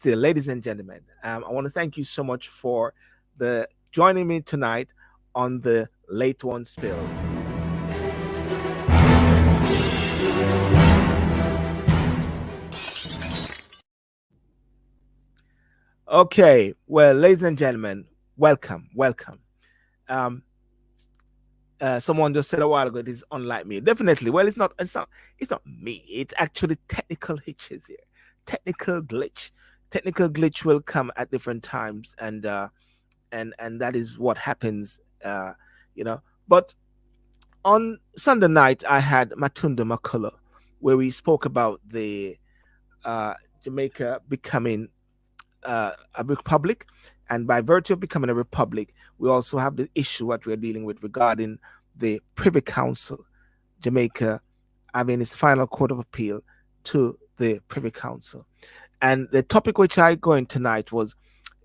still, ladies and gentlemen, I want to thank you so much for the joining me tonight on the Late One Spill. Okay, well, ladies and gentlemen, welcome. Um, Someone just said a while ago it is unlike me. Definitely. Well, it's not me. It's actually technical hitches here. Technical glitch. Technical glitch will come at different times, and that is what happens. You know. But on Sunday night, I had Matunda Makulla, where we spoke about the uh, Jamaica becoming a republic, and by virtue of becoming a republic, we also have the issue what we're dealing with regarding the Privy Council, Jamaica having its final court of appeal to the Privy Council. And the topic which I go in tonight was,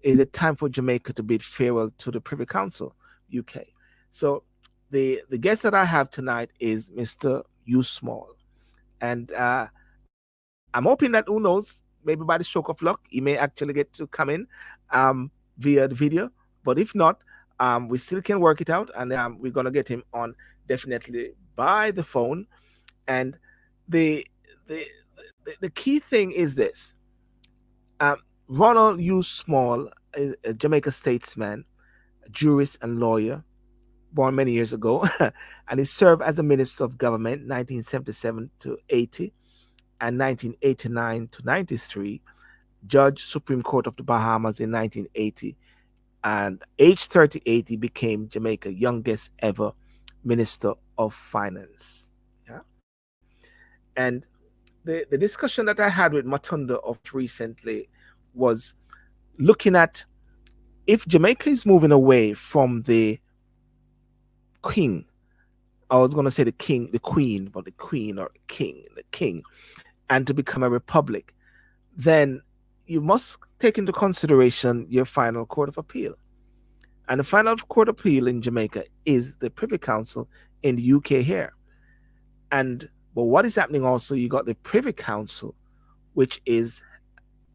is it time for Jamaica to bid farewell to the Privy Council, UK? So the guest that I have tonight is Mr. Hugh Small. And I'm hoping that, who knows, maybe by the stroke of luck, he may actually get to come in via the video. But if not, we still can work it out, and we're gonna get him on definitely by the phone. And the the the key thing is this: um, Ronald U. Small, a Jamaica statesman, a jurist and lawyer, born many years ago, and he served as a minister of government 1977 to 80 and 1989 to 93, Judge Supreme Court of the Bahamas in 1980, and age 38 he became Jamaica's youngest ever Minister of Finance. Yeah, and the discussion that I had with Matunda of recently was looking at, if Jamaica is moving away from the king, I was going to say the king, the queen, but the queen or king, the king, and to become a republic, then you must take into consideration your final court of appeal. And the final court of appeal in Jamaica is the Privy Council in the UK here. And but what is happening also, you got the Privy Council, which is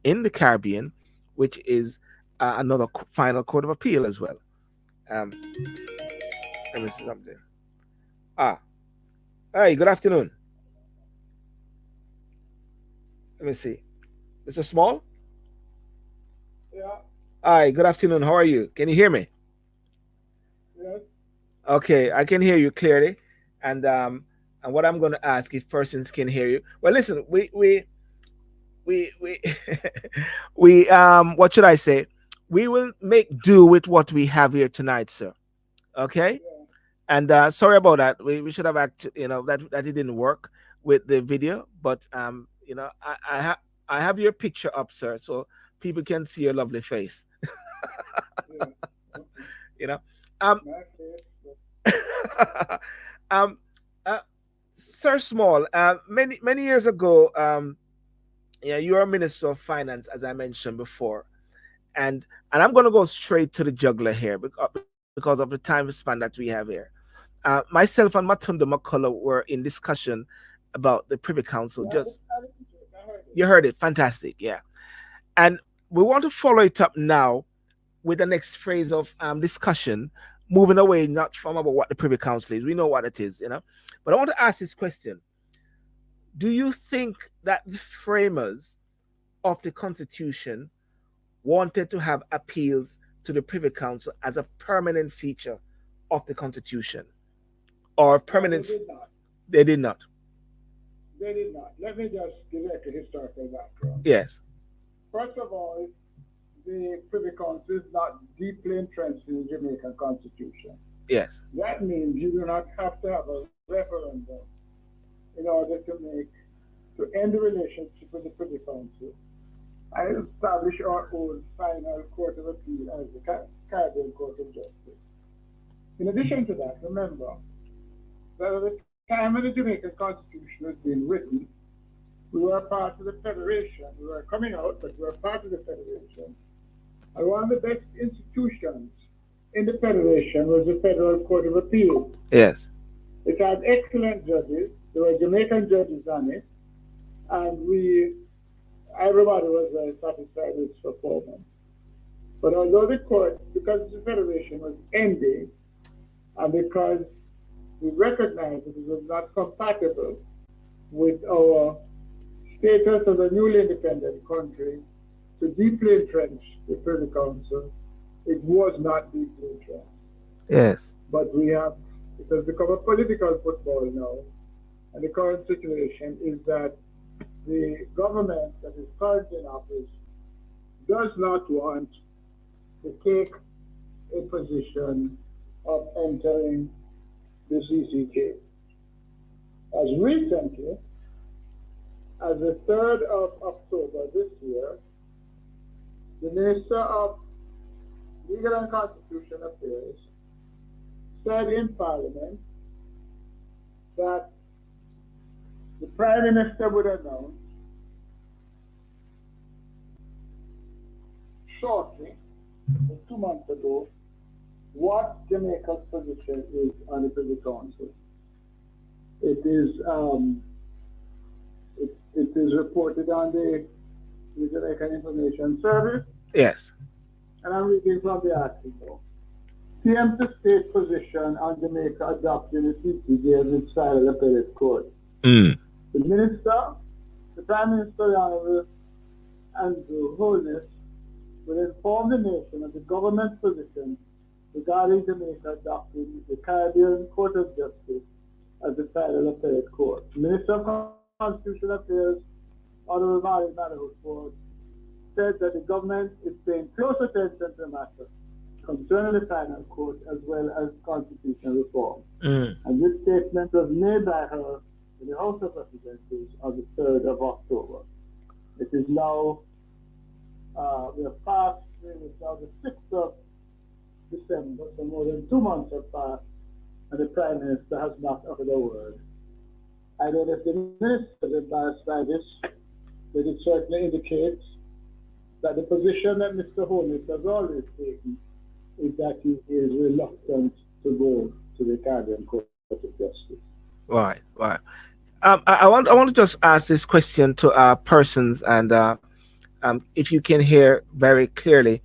in the Caribbean, which is another final court of appeal as well. Um, Let me see something. Ah, hey, good afternoon. Let me see. Mr. Small? Yeah, Hi, good afternoon. How are you? Can you hear me? yes. Okay, I can hear you clearly. And what I'm going to ask, if persons can hear you. Well, listen, we we what should I say? We will make do with what we have here tonight, sir. Okay? Yeah. And sorry about that. We should have actually, that it didn't work with the video, but I have your picture up, sir, so people can see your lovely face. Yeah. Okay. You know, um, My case, but um, uh, Sir Small, many years ago, yeah, you were a minister of finance, as I mentioned before, and I'm going to go straight to the juggler here because of the time span that we have here. Myself and Matunda McCullough were in discussion about the Privy Council. yeah, Just I listened to it. I heard it. you heard it, fantastic, yeah. And we want to follow it up now with the next phase of discussion, moving away not from about what the Privy Council is. We know what it is, But I want to ask this question: do you think that the framers of the Constitution wanted to have appeals to the Privy Council as a permanent feature of the Constitution, or No, they permanent? did not. They did not. They did not. Let me just give it a historical background. Yes. First of all, the Privy Council is not deeply entrenched in the Jamaican Constitution. Yes. That means you do not have to have a referendum in order to end the relationship with the Privy Council and establish our own final court of appeal as the Caribbean Court of Justice. In addition to that, remember that at the time when the Jamaican Constitution was being written, we were part of the Federation. We were coming out, but we were part of the Federation. And one of the best institutions in the Federation was the Federal Court of Appeal. Yes. It had excellent judges. There were Jamaican judges on it. And we everybody was very satisfied with its performance. But although the court, because the federation was ending, and because we recognized that it was not compatible with our status as a newly independent country to deeply entrench the Privy Council, it was not deeply entrenched. Yes. But we have, it has become a political football now, and the current situation is that the government that is currently in office does not want to take a position of entering the CCK. As recently as the 3rd of October this year, the Minister of Legal and Constitutional Affairs said in Parliament that the Prime Minister would announce shortly, 2 months ago, what Jamaica's position is on the Privy Council. It is it is reported on the Jamaican Information Service, Yes. and I'm reading from the article. TM to state position on Jamaica adopting the CCJ as its final appellate court. Mm. The Minister, the Prime Minister, the Honorable Andrew Holness, will inform the nation of the government's position regarding Jamaica adopting the Caribbean Court of Justice as the final appellate court. The Minister of Constitutional Affairs, Honorable Mary Ford, said that the government is paying close attention to the matter concerning the final court as well as constitutional reform. Mm. And this statement was made by her in the House of Representatives on the 3rd of October. It is now, we have passed, it is now the 6th of December, so more than 2 months have passed, and the Prime Minister has not uttered a word. I don't know if the Minister is embarrassed by this, but it certainly indicates that the position that Mr. Holness has always taken is that he is reluctant to go to the Caribbean Court of Justice. Right. Right. I want to just ask this question to our persons, and if you can hear very clearly,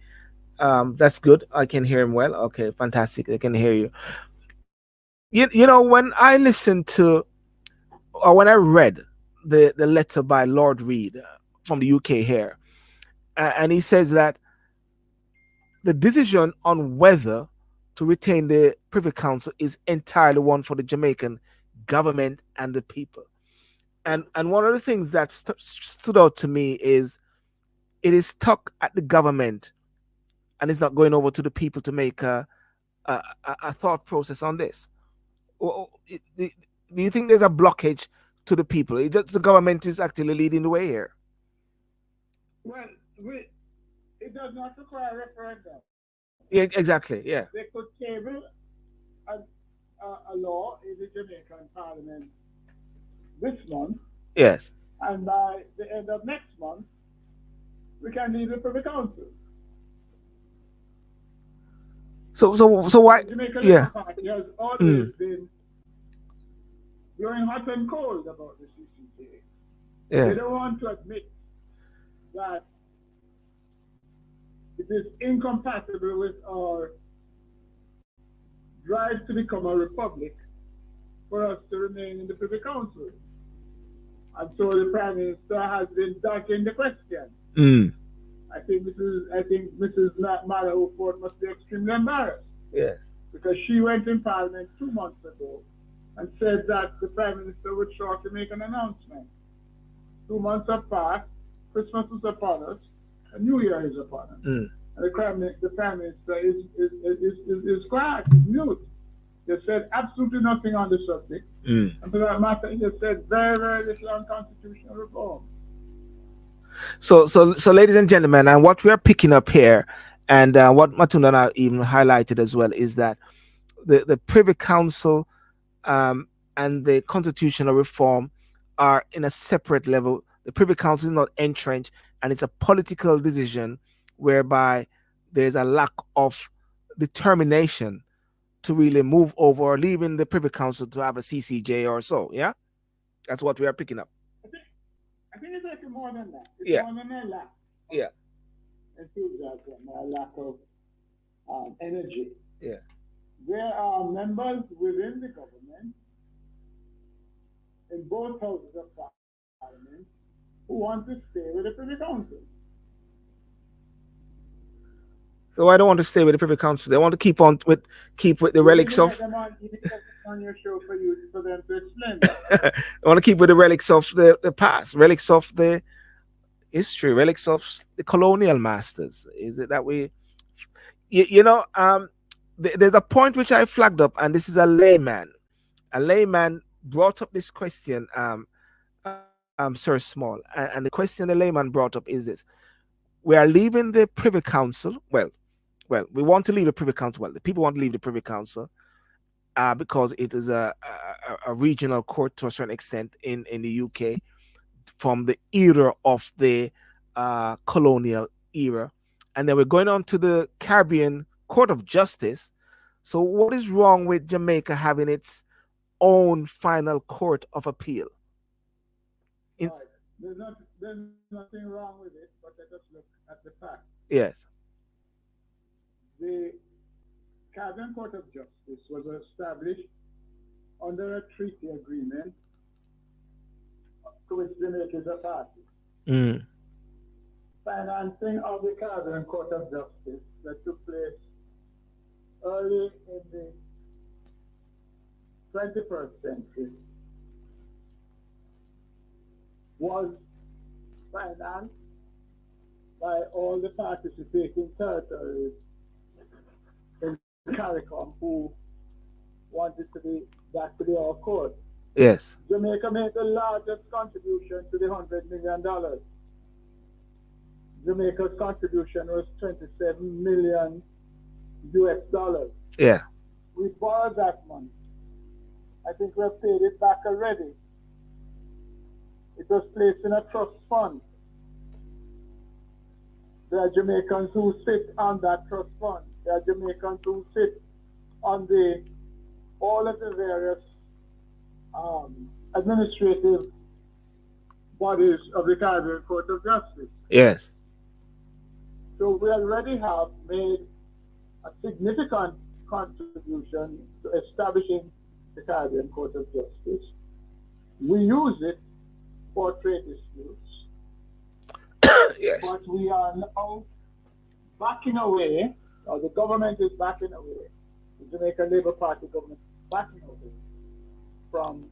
that's good. I can hear him well. Okay, fantastic. I can hear you. You know, when I listened to, or when I read the letter by Lord Reed from the UK here, and he says that the decision on whether to retain the Privy Council is entirely one for the Jamaican government and the people. And one of the things that stood out to me is it is stuck at the government and it's not going over to the people to make a thought process on this. Do you think there's a blockage to the people? It's just the government is actually leading the way here. Well, it does not require a referendum. Yeah, exactly. They Yeah. could table a law in the Jamaican Parliament this month, Yes. and by the end of next month, we can leave the Privy Council. So why? The Jamaican Yeah. Labour Party has always Mm. been going hot and cold about the CCJ. They Yeah. don't want to admit that it is incompatible with our drive to become a republic for us to remain in the Privy Council. And so the Prime Minister has been ducking the question. Mm. I think Mrs. Mara Ford must be extremely embarrassed Yes. because she went in Parliament 2 months ago and said that the Prime Minister would shortly make an announcement. 2 months have passed, Christmas is upon us, and New Year is upon us. Mm. And the Prime Minister is quiet, is mute. He said absolutely nothing on the subject. Mm. And for that matter, he said very, very little on constitutional reform. So, ladies and gentlemen, and what we are picking up here, and what Matunda and I even highlighted as well, is that the Privy Council and the constitutional reform are in a separate level. The Privy Council is not entrenched, and it's a political decision whereby there's a lack of determination to really move over or leaving the Privy Council to have a CCJ or so. Yeah, that's what we are picking up. I think it's like a more than that. It's Yeah, more than a lack of yeah, enthusiasm, a lack of energy. yeah. There are members within the government in both houses of parliament who want to stay with the Privy Council. So I don't want to stay with the Privy Council. They want to keep with the You need relics to get of. them on. You need to get them on your show for them to explain that. I want to keep with the relics of the past, relics of the history, relics of the colonial masters. Is it that we, you know, there's a point which I flagged up, and this is a layman. A layman brought up this question, Sir Small, and the question the layman brought up is this: we are leaving the Privy Council. Well, we want to leave the Privy Council. Well, the people want to leave the Privy Council because it is a regional court to a certain extent in the UK from the era of the colonial era. And then we're going on to the Caribbean Court of Justice. So, what is wrong with Jamaica having its own final court of appeal? In, Right. There's nothing wrong with it, but let us look at the fact. yes. The Caribbean Court of Justice was established under a treaty agreement to which Jamaica is a party. Mm. Financing of the Caribbean Court of Justice that took place early in the 21st century was financed by all the participating territories in CARICOM who wanted to be that to be our court. Yes. Jamaica made the largest contribution to the $100 million. Jamaica's contribution was 27 million US dollars. Yeah. We borrowed that money. I think we've paid it back already. It was placed in a trust fund. There are Jamaicans who sit on that trust fund. There are Jamaicans who sit on the all of the various administrative bodies of the Caribbean Court of Justice. Yes. So we already have made a significant contribution to establishing the Caribbean Court of Justice. We use it for trade disputes, Yes. but we are now backing away, or the government is backing away, the Jamaican Labour Party government is backing away from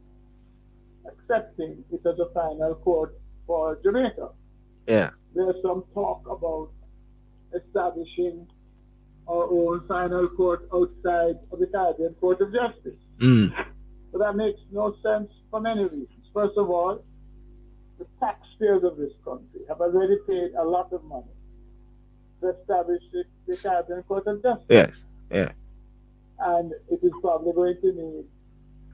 accepting it as a final court for Jamaica. Yeah. There's some talk about establishing our own final court outside of the Caribbean Court of Justice. Mm. But that makes no sense for many reasons. First of all, the taxpayers of this country have already paid a lot of money to establish the Caribbean Court of Justice. Yes. Yeah. And it is probably going to need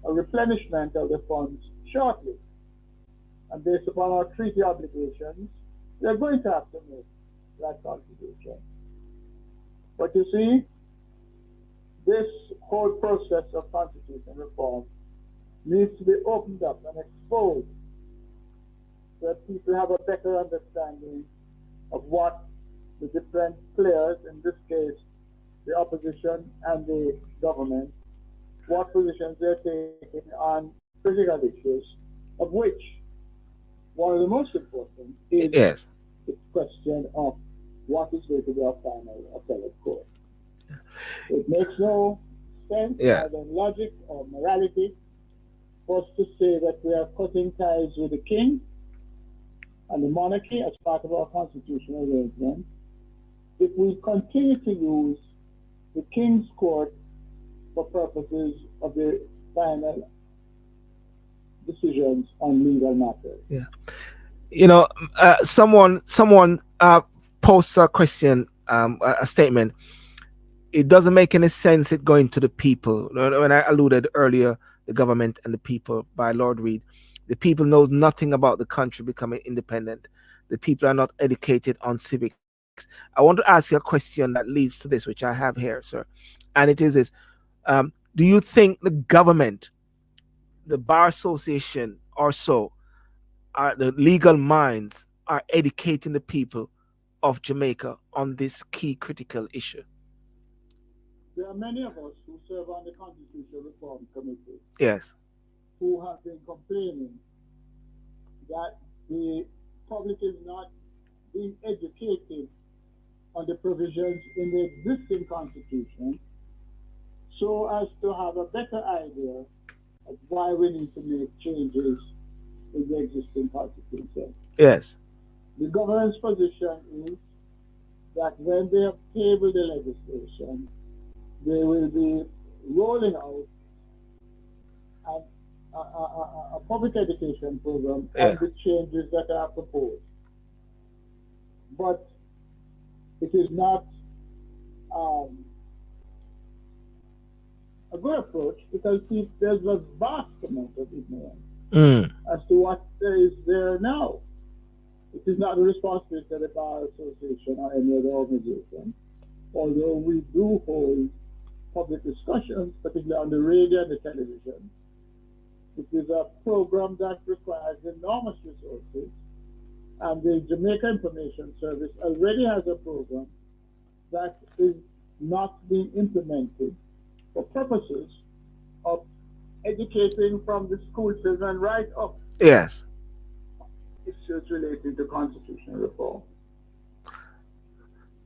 a replenishment of the funds shortly. And based upon our treaty obligations, we are going to have to make that contribution. But you see, this whole process of constitution reform needs to be opened up and exposed so that people have a better understanding of what the different players, in this case the opposition and the government, what positions they're taking on critical issues, of which one of the most important is Yes. the question of what is going to be our final appellate court. It makes no sense, Yeah. either in logic or morality, for us to say that we are cutting ties with the king and the monarchy as part of our constitutional arrangement if we continue to use the king's court for purposes of the final decisions on legal matters. Yeah. You know, someone posts a question, a statement. It doesn't make any sense it going to the people. When I alluded earlier, the government and the people by Lord Reed, the people know nothing about the country becoming independent. The people are not educated on civics. I want to ask you a question that leads to this, which I have here, sir, and it is this: do you think the government, the bar association, or so, are the legal minds are educating the people of Jamaica on this key critical issue? There are many of us who serve on the Constitutional Reform Committee Yes. who have been complaining that the public is not being educated on the provisions in the existing Constitution so as to have a better idea of why we need to make changes in the existing Constitution. Yes. The government's position is that when they have tabled the legislation, they will be rolling out an, a public education program on Yeah. the changes that are proposed. But it is not um, a good approach because there's a vast amount of ignorance Mm. as to what there is there now. It is not the responsibility of the Bar Association or any other organization, although we do hold public discussions, particularly on the radio and the television. It is a program that requires enormous resources, and the Jamaica Information Service already has a program that is not being implemented for purposes of educating from the school children right up Yes. issues relating to constitutional reform.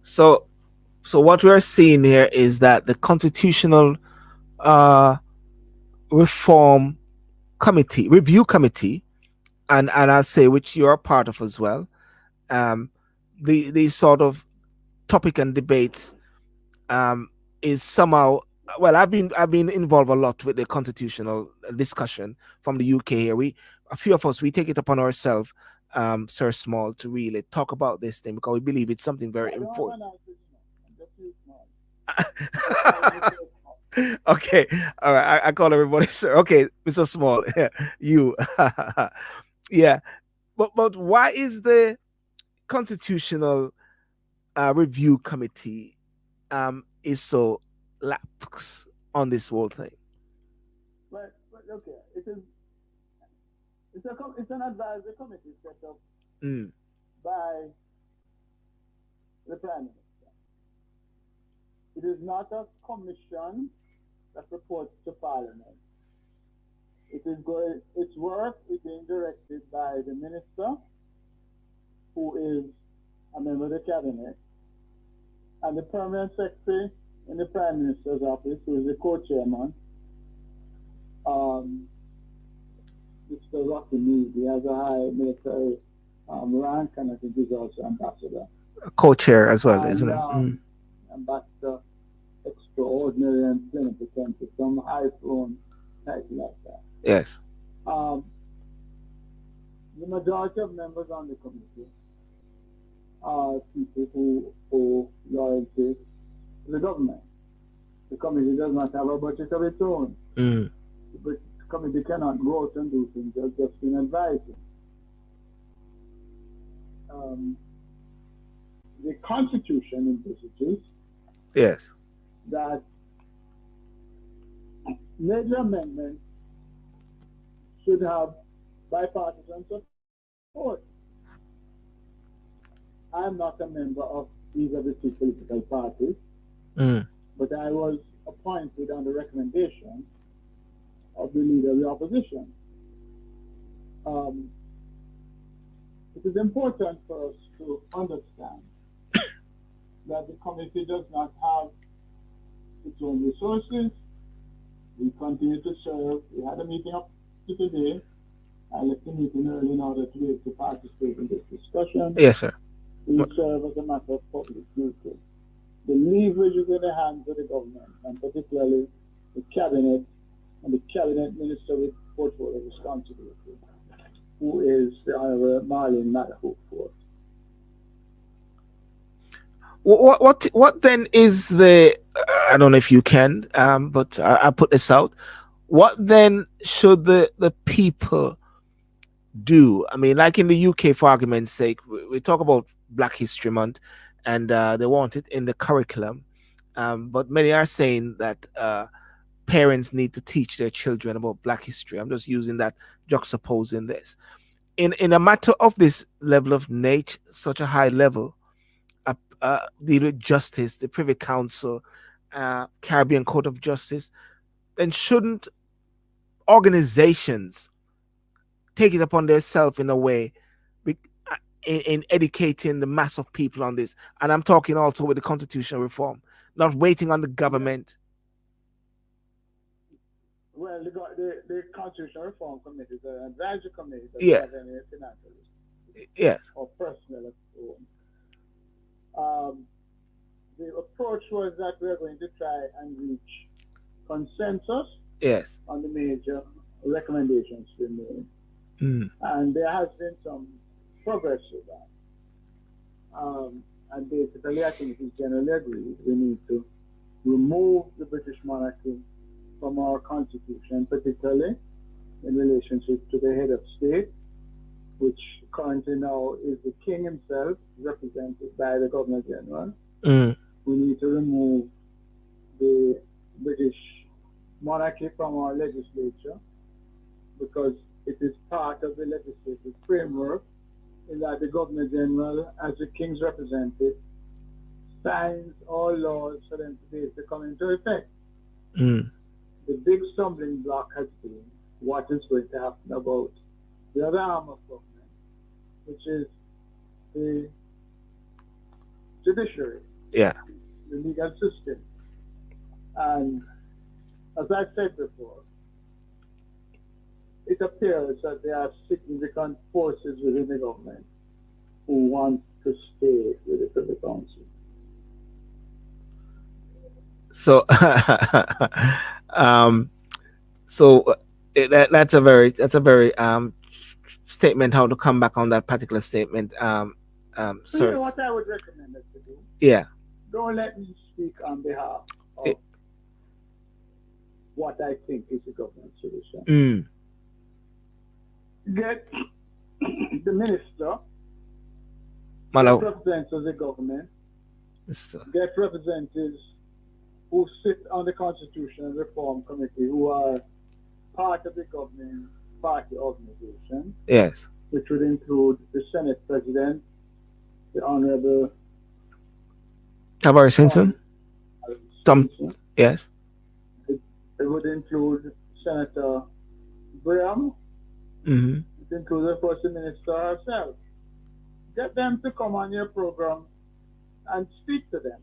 So, so what we're seeing here is that the constitutional uh, reform committee, review committee, and I'll say which you're a part of as well. Um, these sort of topic and debates is somehow, well, I've been involved a lot with the constitutional discussion from the UK here. We, a few of us, we take it upon ourselves, Sir Small, to really talk about this thing because we believe it's something very I don't have important. an answer, I'm just too small. Just call me so small. Okay, all right. I call everybody sir. Okay, Mr. Small, you. Yeah, but why is the constitutional review committee is so lax on this whole thing? But okay, it's an advisory committee set up Mm. by the Prime Minister. It is not a commission that reports to Parliament. Its work is being directed by the Minister, who is a member of the Cabinet, and the Permanent Secretary in the Prime Minister's office, who is the co-chairman, um, Mr. Rocky Mead. He has a high military rank, and I think he's also ambassador. A co-chair as well, isn't And it? Mm. ambassador extraordinary and plenipotentiary, some high flown title like that. Yes. Um, the majority of members on the committee are people who owe loyalty to the government. The committee does not have a budget of its own. Mm. The committee cannot go out and do things just in advising. The Constitution envisages Yes. that major amendments should have bipartisan support. I am not a member of either of the two political parties, Mm. but I was appointed on the recommendation of the leader of the opposition. Um, it is important for us to understand that the committee does not have its own resources. We continue to serve. We had a meeting up to today. I left the meeting early in order to be able to participate in this discussion. Yes, sir. We serve as a matter of public duty. The leverage is in the hands of the government, and particularly the cabinet and the cabinet minister with portfolio responsibility, who is the Honorable Marlene Madahoo. What then is the? I don't know if you can, but I put this out. What then should the people do? I mean, like in the UK, for argument's sake, we talk about Black History Month, and they want it in the curriculum, but many are saying that parents need to teach their children about Black history. I'm just using that, juxtaposing this. in a matter of this level of nature, such a high level, deal with justice, the Privy Council, Caribbean Court of Justice, then shouldn't organizations take it upon themselves in a way, be- in educating the mass of people on this? And I'm talking also with the constitutional reform, not waiting on the Yeah. government. Well, the Constitutional Reform Committee is an advisory committee, doesn't Yeah, have any financial yes, or personal own. Um, the approach was that we are going to try and reach consensus yes. on the major recommendations we made. Mm, And there has been some progress with that. And basically, I think it is generally agreed we need to remove the British monarchy from our constitution, particularly in relationship to the head of state, which currently now is the king himself, represented by the governor general. mm, We need to remove the British monarchy from our legislature because it is part of the legislative framework in that the governor general, as the king's representative, signs all laws for them to be able to come into effect. mm. The big stumbling block has been what is going to happen about the other arm of government, which is the judiciary, Yeah. the legal system. And as I said before, it appears that there are significant forces within the government who want to stay with the Privy Council. So, um, so that's a very statement. How to come back on that particular statement? So, you Sir. know what I would recommend us to do? Yeah. Don't let me speak on behalf It, of what I think is the government solution. mm, Get the minister, get Malo. representatives of the government, So, get representatives who sit on the Constitutional Reform Committee who are part of the governing party organization, yes. which would include the Senate President, the Honorable Tabari Swinson. Tom Tom. Stinson. Yes. It, it would include Senator Graham. Mm-hmm. It includes, of course, the Minister herself. Get them to come on your program and speak to them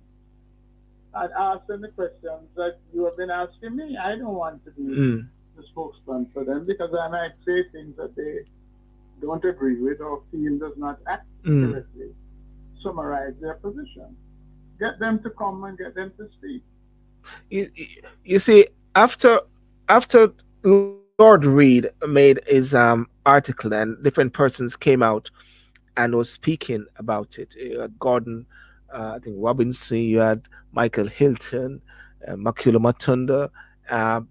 and ask them the questions that you have been asking me. I don't want to be Mm, the spokesman for them because I might say things that they don't agree with or feel does not mm. accurately summarize their position. Get them to come and get them to speak. You see, after Lord Reed made his article and different persons came out and was speaking about it. You had Gordon, I think Robinson, you had Michael Hilton, Makula Matunda.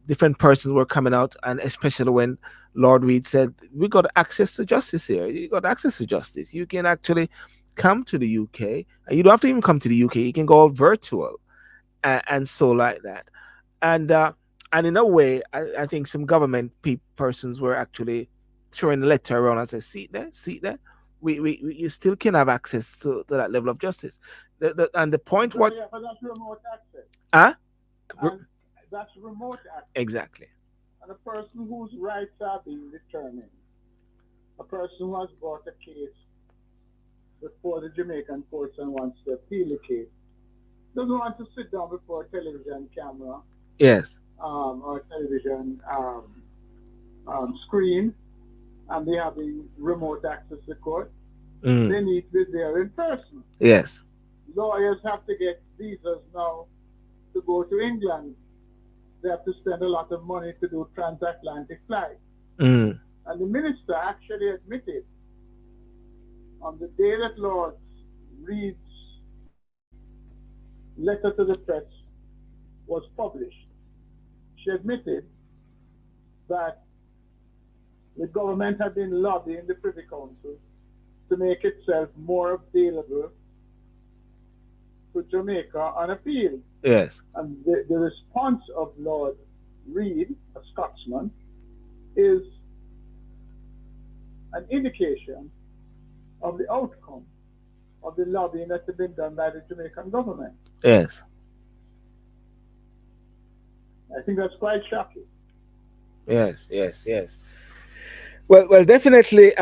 Different persons were coming out, and especially when Lord Reed said, "We got access to justice here. You got access to justice. You can actually come to the UK. You don't have to even come to the UK. You can go all virtual and so like that." And and in a way, I think some government persons were actually throwing a letter around and say, see there, you still can have access to that level of justice. And the point, what? Yeah, but that's remote access. Ah, And that's remote access. exactly. And a person whose rights are being determined, a person who has brought a case before the Jamaican courts and wants to appeal the case, doesn't want to sit down before a television camera Yes. or television screen and they have the remote access to court. Mm. They need to be there in person. Yes. Lawyers have to get visas now to go to England. They have to spend a lot of money to do transatlantic flights. Mm. And the minister actually admitted on the day that Lord Reed's letter to the press was published, she admitted that the government had been lobbying the Privy Council to make itself more available to Jamaica on appeal. Yes. And the response of Lord Reed, a Scotsman, is an indication of the outcome of the lobbying that's been done by the Jamaican government. Yes. I think that's quite shocking. Yes. Yes. Yes. Well, definitely.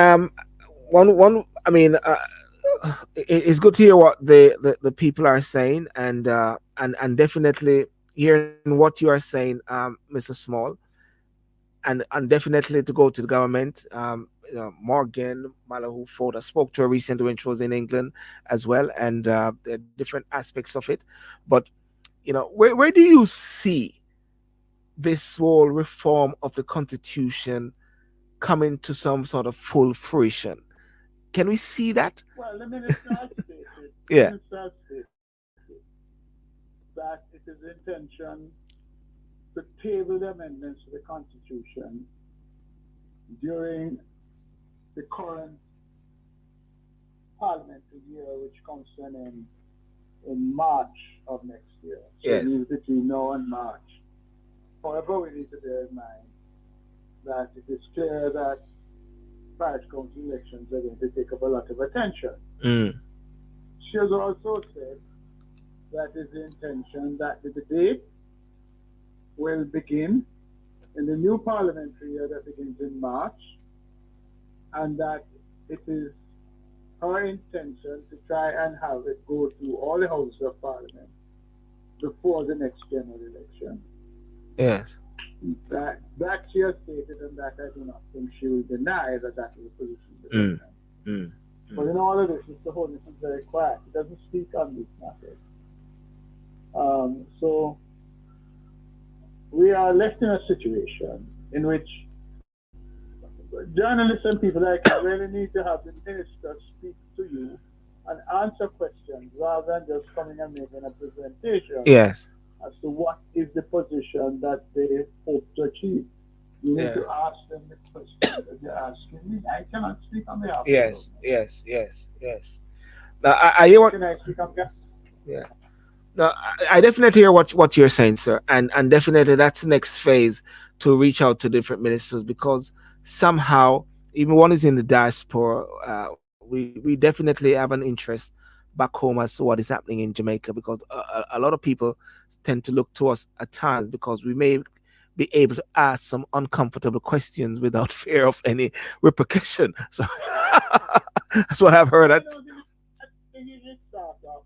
One. I mean, it's good to hear what the people are saying, and definitely hearing what you are saying, Mr. Small, and definitely to go to the government. Morgan Malahu Ford, I spoke to her recently when she was in England as well, and there are different aspects of it. But where do you see this whole reform of the constitution coming to some sort of full fruition? Can we see that? Well, the minister has stated, the Yeah. minister has stated that it is intention to table the amendments to the Constitution during the current parliamentary year, which comes to an end in March of next year. So it Yes. means between now and March. However, we need to bear in mind that it is clear that parish council elections are going to take up a lot of attention. Mm. She has also said that it is the intention that the debate will begin in the new parliamentary year that begins in March, and that it is her intention to try and have it go through all the houses of parliament before the next general election. Yes. That she has stated, and that I do not think she will deny that that is the position of the Mm. government. Mm. But in all of this, Mr. Holness is very quiet. He doesn't speak on these matters. So we are left in a situation in which journalists and people like you really need to have the minister speak to you and answer questions rather than just coming and making a presentation Yes. as to what is the position that they hope to achieve. You need Yeah. to ask them the questions that they're asking me. I cannot speak on behalf of the Yes. government. Yes. Yes. Yes. Now, I hear what. Can I speak on behalf? Yeah. No, I definitely hear what you're saying, sir, and definitely that's the next phase to reach out to different ministers because somehow, even one is in the diaspora, we definitely have an interest back home as to what is happening in Jamaica because a lot of people tend to look to us at times because we may be able to ask some uncomfortable questions without fear of any repercussion. So that's what I've heard. I At don't think it start off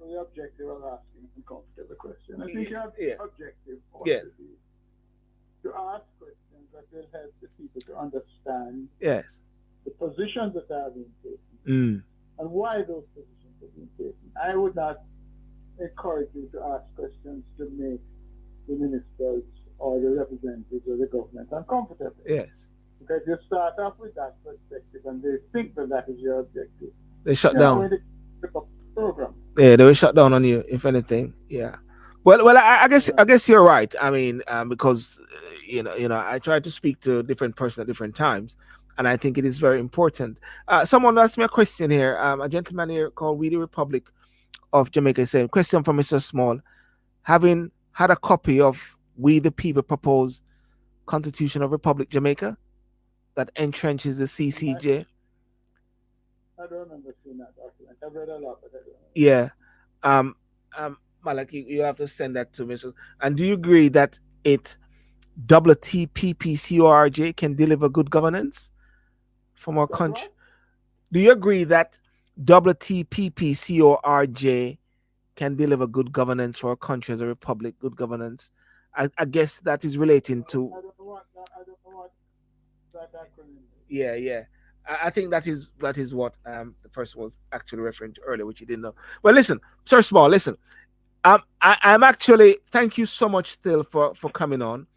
with the objective of asking a comfortable question. I think your yeah, objective ought yes, to be to ask questions that will help the people to understand yes. the positions that are being taken Mm. and why those positions are being taken. I would not encourage you to ask questions to make the ministers or the representatives of the government uncomfortable. Yes. Because you start off with that perspective and they think that that is your objective. They shut You're not down. going to pick up the program. Yeah, they will shut down on you if anything. Yeah. Well, I guess you're right. I mean, because I try to speak to different person at different times, and I think it is very important. Someone asked me a question here. A gentleman here called We the Republic of Jamaica said, question from Mr. Small. Having had a copy of We the People proposed Constitution of Republic Jamaica that entrenches the And CCJ. I don't remember seeing that document. I've read a lot, but I don't remember seeing Yeah. Um, Malak, you have to send that to me. So, and do you agree that it WTPPCORJ can deliver good governance from our that. That country? what? Do you agree that WTPPCORJ can deliver good governance for our country as a republic, good governance? I guess that is relating to, I don't know what that acronym is. yeah, yeah. I think that is what the person was actually referring to earlier, which he didn't know. Well, listen, Sir Small, listen. I'm actually thank you so much still for coming on.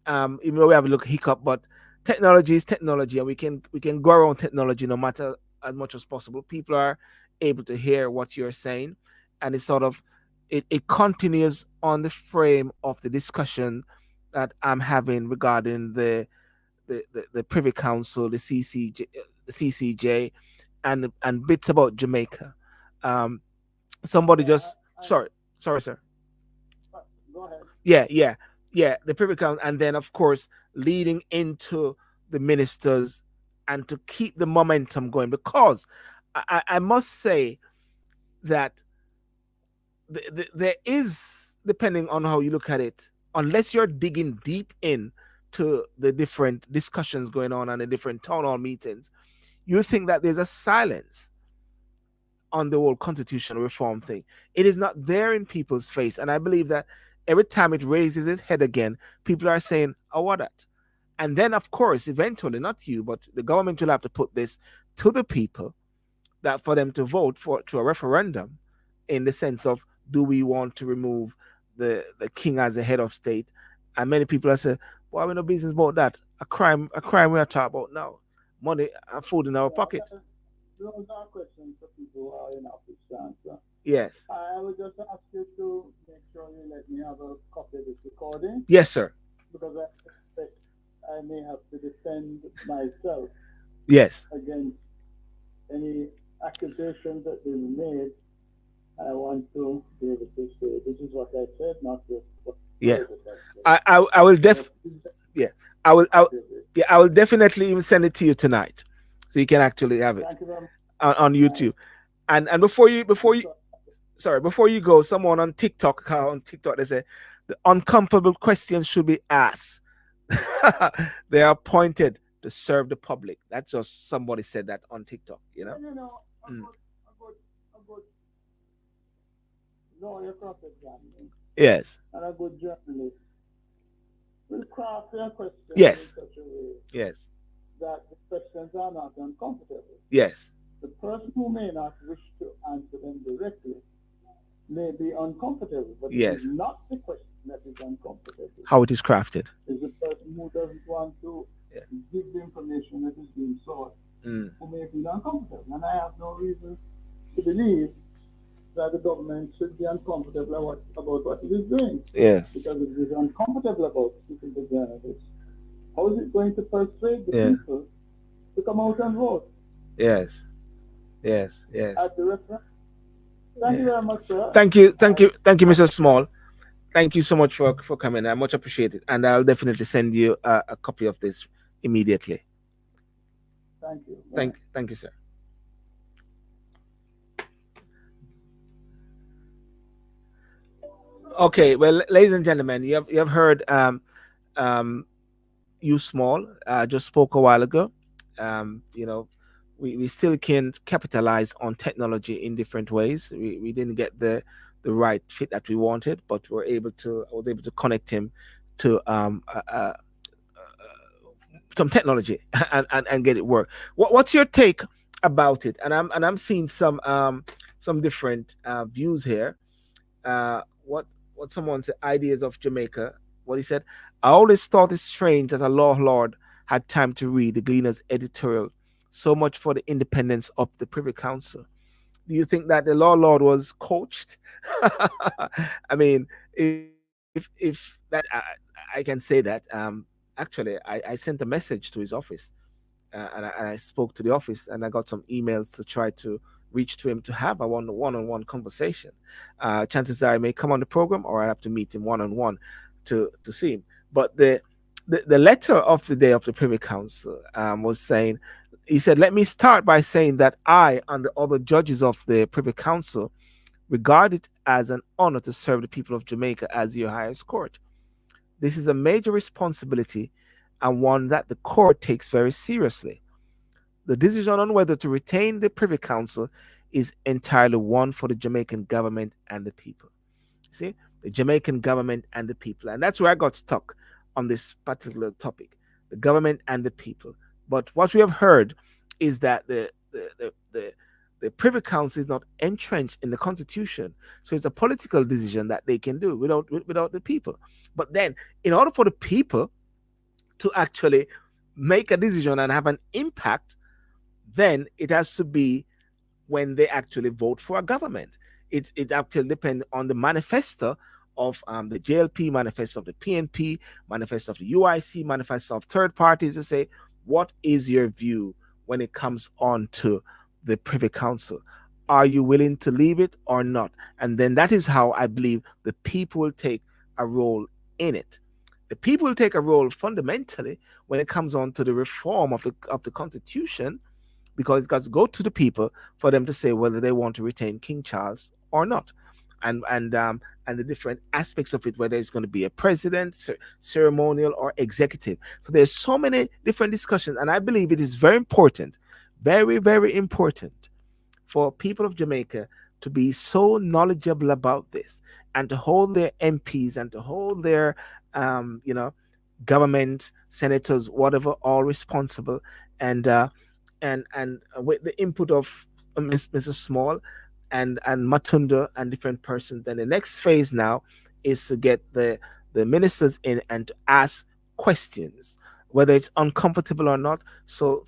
Even though we have a little hiccup, but technology is technology, and we can go around technology no matter as much as possible. People are able to hear what you're saying, and it's sort of it continues on the frame of the discussion that I'm having regarding the Privy Council, the CCJ, and bits about Jamaica. Um, somebody Yeah, just sorry, sir. go ahead. Yeah, yeah, yeah. The Privy Council, and then of course leading into the ministers and to keep the momentum going, because I must say that there is, depending on how you look at it, unless you're digging deep in to the different discussions going on and the different town hall meetings, you think that there's a silence on the whole constitutional reform thing. It is not there in people's face. And I believe that every time it raises its head again, people are saying, oh, what that? And then, of course, eventually, not you, but the government will have to put this to the people, that for them to vote for to a referendum, in the sense of, do we want to remove the king as the head of state? And many people are saying, well, we no business about that. A crime we are talking about now. Money and food in our Yeah, pocket. those are questions for people who are in office to answer. Yes. I would just ask you to make sure you let me have a copy of this recording Yes, sir. because I suspect I may have to defend myself Yes. against any accusations that they made. I want to be able to say this is what I said, not just what Yeah. others have said. I will So please yeah. I will do this. yeah, I will definitely even send it to you tonight, so you can actually have it Thank you very much. on Nice. YouTube. And before I'm you so sorry, before you go, someone on TikTok, they say the uncomfortable questions should be asked. They are appointed to serve the public. That's just somebody said that on TikTok. a Mm. good lawyer cross examining Yes. and a good journalist will craft their questions in Yes. such a way Yes. that the questions are not uncomfortable. Yes. The person who may not wish to answer them directly may be uncomfortable, but it is Yes. not the question that is uncomfortable. How it is crafted. It's the person who doesn't want to Yeah. give the information that is being sought Mm. who may feel uncomfortable. And I have no reason to believe that the government should be uncomfortable about what it is doing. Yes. Because if it is uncomfortable about speaking to journalists, how is it going to persuade the Yeah. people to come out and vote Yes. Yes. Yes. at the referendum? Thank you Yeah. very much, sir. Thank you. Thank I you. Thank you, Mr. Small. Thank you so much for coming. I much appreciate it, and I'll definitely send you a copy of this immediately. thank you. Bye. Thank you, sir. Okay, well, ladies and gentlemen, you have heard um you small just spoke a while ago. You know, we still can capitalize on technology in different ways. We didn't get the right fit that we wanted, but I was able to connect him to some technology and get it work. What's your take about it? And I'm seeing some different views here. What someone said, ideas of Jamaica. What he said, I always thought it strange that a law lord had time to read the Gleaner's editorial. So much for the independence of the Privy Council. Do you think that the law lord was coached? I mean, if that I can say that. Actually, I sent a message to his office, and I spoke to the office, and I got some emails to try to reach to him to have a one-on-one conversation. Chances are I may come on the program, or I have to meet him one-on-one to see him. But the letter of the day of the Privy Council was saying, he said, let me start by saying that I and the other judges of the Privy Council regard it as an honor to serve the people of Jamaica as your highest court. This is a major responsibility and one that the court takes very seriously. The decision on whether to retain the Privy Council is entirely one for the Jamaican government and the people. See, the Jamaican government and the people. And that's where I got stuck on this particular topic, the government and the people. But what we have heard is that the Privy Council is not entrenched in the Constitution. So it's a political decision that they can do without the people. But then, in order for the people to actually make a decision and have an impact, then it has to be when they actually vote for a government. It actually depends on the manifesto of the JLP, manifesto of the PNP, manifesto of the UIC, manifesto of third parties to say, what is your view when it comes on to the Privy Council? Are you willing to leave it or not? And then that is how I believe the people will take a role in it. The people will take a role fundamentally when it comes on to the reform of the constitution, because it's got to go to the people for them to say whether they want to retain King Charles or not, and the different aspects of it, whether it's going to be a president, ceremonial, or executive. So there's so many different discussions, and I believe it is very important, very very important, for people of Jamaica to be so knowledgeable about this, and to hold their MPs and to hold their government, senators, whatever, all responsible, and with the input of Mrs. Small and Matunda and different persons. Then the next phase now is to get the ministers in and to ask questions, whether it's uncomfortable or not. So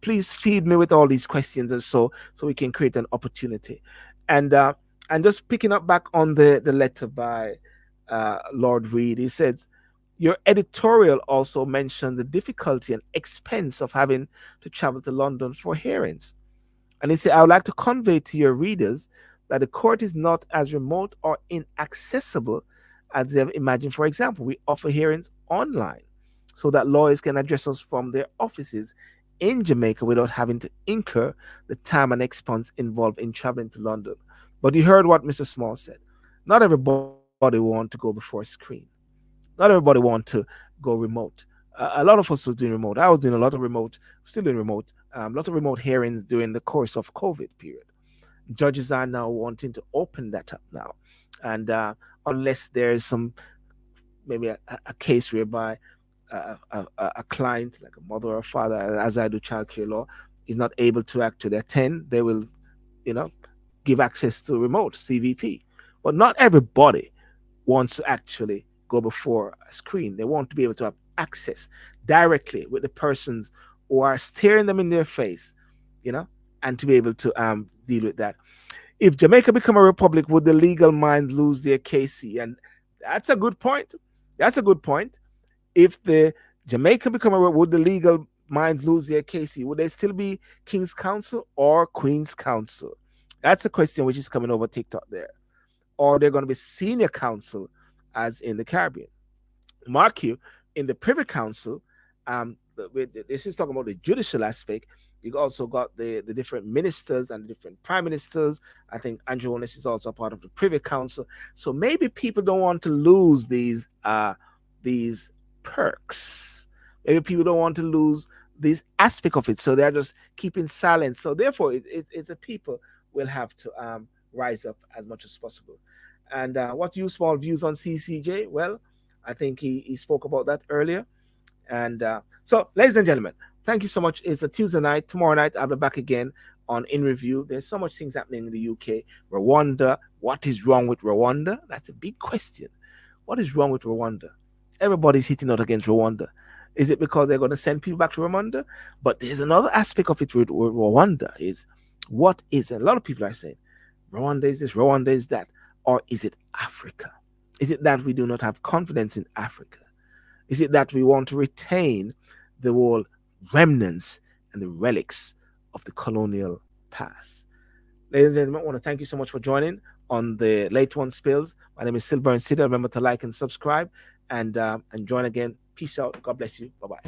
please feed me with all these questions, and so we can create an opportunity. And just picking up back on the letter by Lord Reed, he says, your editorial also mentioned the difficulty and expense of having to travel to London for hearings. And he said, I would like to convey to your readers that the court is not as remote or inaccessible as they have imagined. For example, we offer hearings online so that lawyers can address us from their offices in Jamaica without having to incur the time and expense involved in traveling to London. But you heard what Mr. Small said. Not everybody want to go before a screen. Not everybody want to go remote. A lot of us was doing remote. I was doing a lot of remote, still doing remote, a lot of remote hearings during the course of COVID period. Judges are now wanting to open that up now, and unless there's some maybe a case whereby a client, like a mother or father, as I do childcare law, is not able to actually attend, they will, you know, give access to remote CVP. But not everybody wants to actually go before a screen. They want to be able to have access directly with the persons who are staring them in their face, and to be able to deal with that. If Jamaica become a republic, would the legal mind lose their KC? And that's a good point. That's a good point. If the Jamaica become would the legal minds lose their KC? Would they still be King's Council or Queen's Council? That's a question which is coming over TikTok there. Or they're going to be senior council as in the Caribbean. Mark you, in the Privy Council, this is talking about the judicial aspect. You also got the different ministers and the different prime ministers. I think Andrew Onus is also a part of the Privy Council. So maybe people don't want to lose these perks. Maybe people don't want to lose this aspect of it. So they're just keeping silent. So therefore, it's the people will have to rise up as much as possible. And what you small views on CCJ? Well, I think he spoke about that earlier. And so, ladies and gentlemen, thank you so much. It's a Tuesday night. Tomorrow night, I'll be back again on In Review. There's so much things happening in the UK. Rwanda. What is wrong with Rwanda? That's a big question. What is wrong with Rwanda? Everybody's hitting out against Rwanda. Is it because they're going to send people back to Rwanda? But there's another aspect of it with Rwanda is, what is it? A lot of people are saying, Rwanda is this, Rwanda is that. Or is it Africa? Is it that we do not have confidence in Africa? Is it that we want to retain the whole remnants and the relics of the colonial past? Ladies and gentlemen, I want to thank you so much for joining on the Late One Spills. My name is Silver and City. Remember to like and subscribe and join again. Peace out. God bless you. Bye-bye.